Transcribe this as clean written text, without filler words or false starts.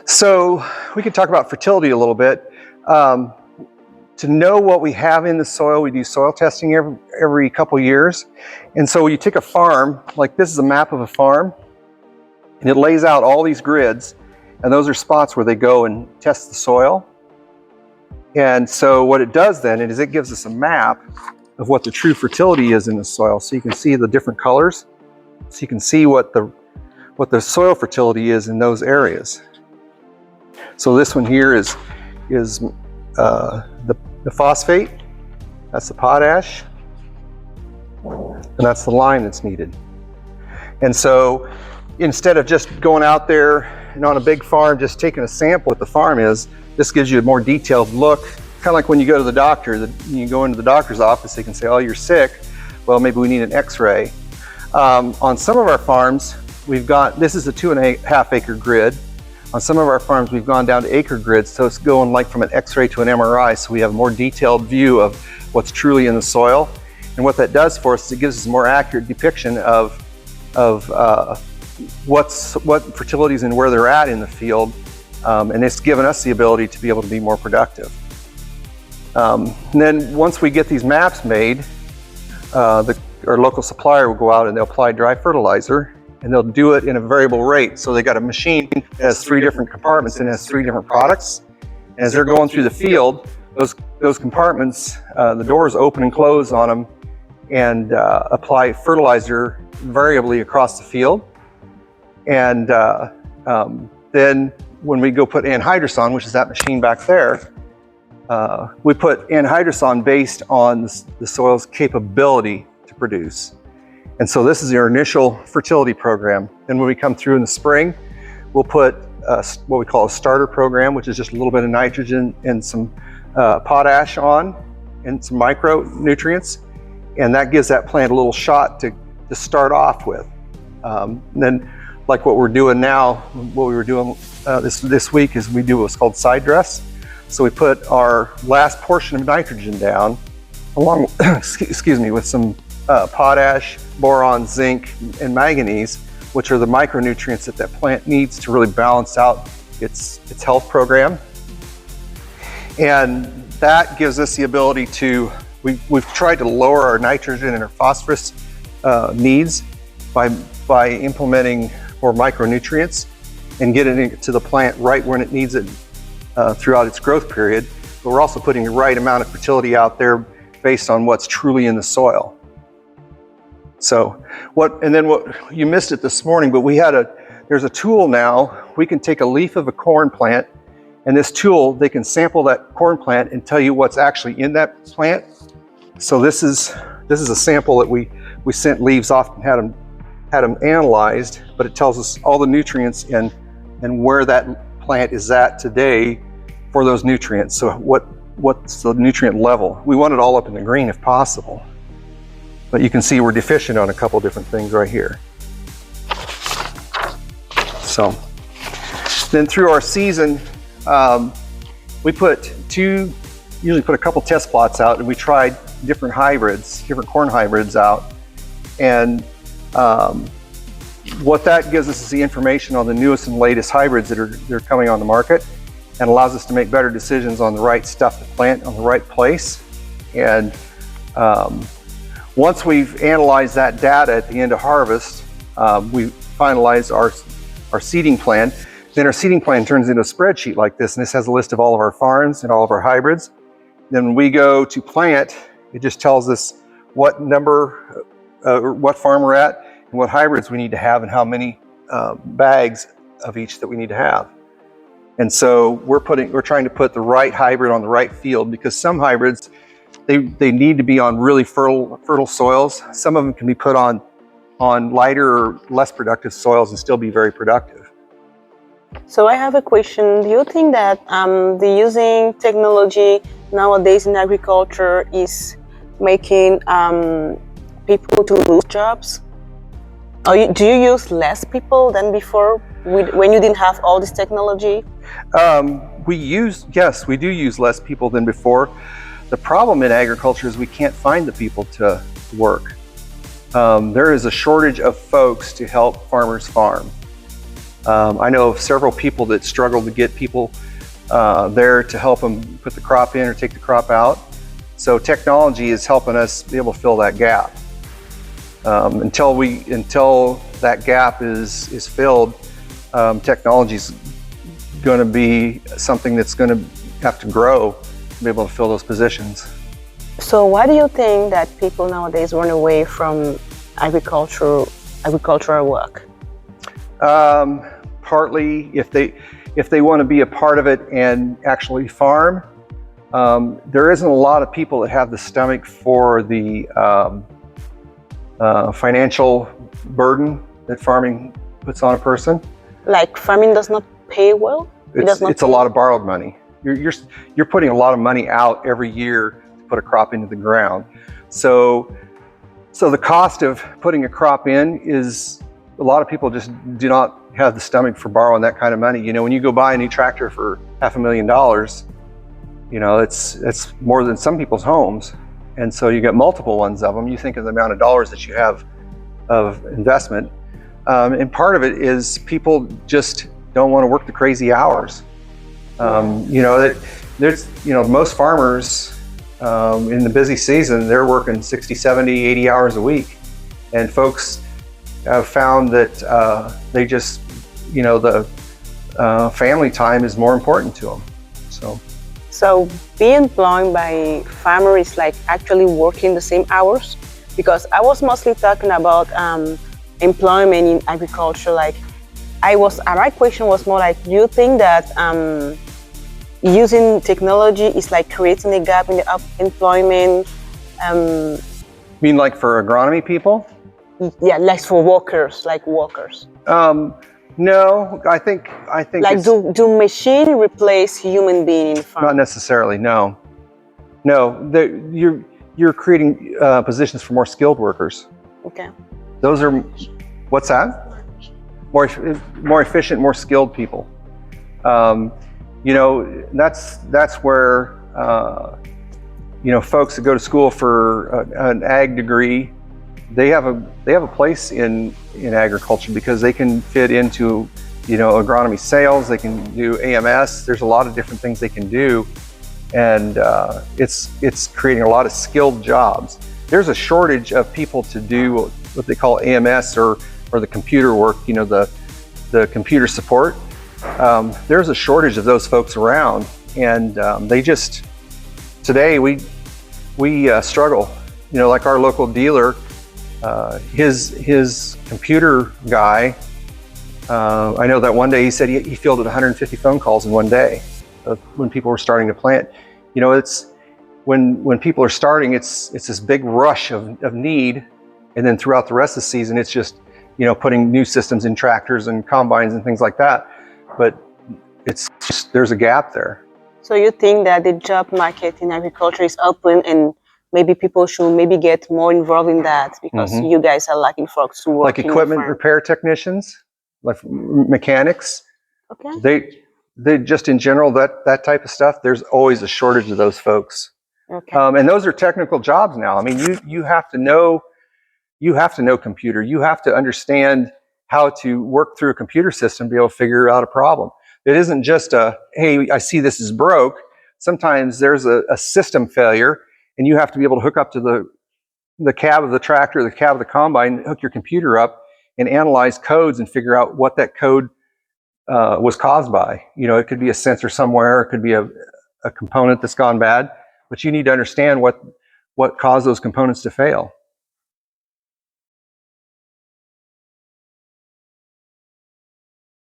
So we could talk about fertility a little bit. To know what we have in the soil, we do soil testing every couple years. And so you take a farm, like this is a map of a farm, and it lays out all these grids, and those are spots where they go and test the soil. And so what it does then is it gives us a map of what the true fertility is in the soil. So you can see the different colors. So you can see what the soil fertility is in those areas. So this one here is the phosphate, that's the potash, and that's the lime that's needed. And so instead of just going out there and on a big farm, just taking a sample what the farm is, this gives you a more detailed look, kind of like when you go to the doctor, you go into the doctor's office, they can say, oh, you're sick. Well, maybe we need an x-ray. On some of our farms, this is a 2.5 acre grid. On some of our farms, we've gone down to acre grids, so it's going like from an x-ray to an MRI, so we have a more detailed view of what's truly in the soil. And what that does for us is it gives us a more accurate depiction of what fertilities and where they're at in the field, and it's given us the ability to be able to be more productive. And then once we get these maps made, our local supplier will go out and they'll apply dry fertilizer, and they'll do it in a variable rate. So they got a machine that has 3 different compartments and has 3 different products. And as they're going through the field, those compartments, the doors open and close on them, and apply fertilizer variably across the field. And then when we go put anhydrous, which is that machine back there, we put anhydrous based on the soil's capability to produce. And so this is our initial fertility program. Then when we come through in the spring, we'll put what we call a starter program, which is just a little bit of nitrogen and some potash on and some micronutrients. And that gives that plant a little shot to start off with. And then like what we're doing now, what we were doing this week is we do what's called side dress. So we put our last portion of nitrogen down along, with some potash, boron, zinc, and manganese, which are the micronutrients that plant needs to really balance out its health program. And that gives us the ability to, we've tried to lower our nitrogen and our phosphorus needs by implementing more micronutrients and getting it to the plant right when it needs it throughout its growth period. But we're also putting the right amount of fertility out there based on what's truly in the soil. So what you missed it this morning, but there's a tool now. We can take a leaf of a corn plant, and this tool, they can sample that corn plant and tell you what's actually in that plant. So this is a sample that we sent leaves off and had them analyzed, but it tells us all the nutrients and where that plant is at today for those nutrients. So what's the nutrient level? We want it all up in the green if possible. But you can see we're deficient on a couple different things right here. So then through our season, we usually put a couple test plots out, and we tried different corn hybrids out. And what that gives us is the information on the newest and latest hybrids that are coming on the market, and allows us to make better decisions on the right stuff to plant on the right place. And once we've analyzed that data at the end of harvest, we finalize our seeding plan. Then our seeding plan turns into a spreadsheet like this, and this has a list of all of our farms and all of our hybrids. Then when we go to plant, it just tells us what what farm we're at, and what hybrids we need to have, and how many bags of each that we need to have. And so we're trying to put the right hybrid on the right field, because some hybrids, they need to be on really fertile soils. Some of them can be put on lighter or less productive soils and still be very productive. So I have a question. Do you think that the using technology nowadays in agriculture is making people to lose jobs? Or do you use less people than before when you didn't have all this technology? Yes, we do use less people than before. The problem in agriculture is we can't find the people to work. There is a shortage of folks to help farmers farm. I know of several people that struggle to get people there to help them put the crop in or take the crop out. So technology is helping us be able to fill that gap. Until that gap is filled, technology is going to be something that's going to have to grow to be able to fill those positions. So why do you think that people nowadays run away from agricultural work? Partly, if they want to be a part of it and actually farm, there isn't a lot of people that have the stomach for the financial burden that farming puts on a person. Like farming does not pay well? It's a lot of borrowed money. You're putting a lot of money out every year to put a crop into the ground. So the cost of putting a crop in is, a lot of people just do not have the stomach for borrowing that kind of money. You know, when you go buy a new tractor for $500,000, you know, it's more than some people's homes. And so you get multiple ones of them. You think of the amount of dollars that you have of investment. And part of it is people just don't want to work the crazy hours. You know, most farmers in the busy season, they're working 60, 70, 80 hours a week. And folks have found that they just, you know, the family time is more important to them. So being employed by farmers is like actually working the same hours? Because I was mostly talking about employment in agriculture. Like my question was more like, do you think that using technology is like creating a gap in the employment? You mean like for agronomy people? Yeah, like for workers. No, I think like do machine replace human being in farming? Not necessarily. No. You're creating positions for more skilled workers. Okay. Those are, what's that? More efficient, more skilled people. You know, that's where you know, folks that go to school for an ag degree, they have a place in agriculture because they can fit into, you know, agronomy sales. They can do AMS. There's a lot of different things they can do, and it's creating a lot of skilled jobs. There's a shortage of people to do what they call AMS or the computer work. You know, the computer support. There's a shortage of those folks around, and they just, today we struggle. You know, like our local dealer. His computer guy, I know that one day he said he fielded 150 phone calls in one day when people were starting to plant. You know, it's when people are starting, it's this big rush of need, and then throughout the rest of the season, it's just, you know, putting new systems in tractors and combines and things like that. But it's just, there's a gap there. So you think that the job market in agriculture is open, and maybe people should maybe get more involved in that, because you guys are lacking folks to work like equipment repair technicians, like mechanics. Okay. They just in general, that type of stuff, there's always a shortage of those folks. Okay. And those are technical jobs now. I mean, you have to know computer. You have to understand how to work through a computer system to be able to figure out a problem. It isn't just hey, I see this is broke. Sometimes there's a system failure, and you have to be able to hook up to the cab of the tractor, the cab of the combine, hook your computer up and analyze codes and figure out what that code was caused by. You know, it could be a sensor somewhere, it could be a component that's gone bad, but you need to understand what caused those components to fail.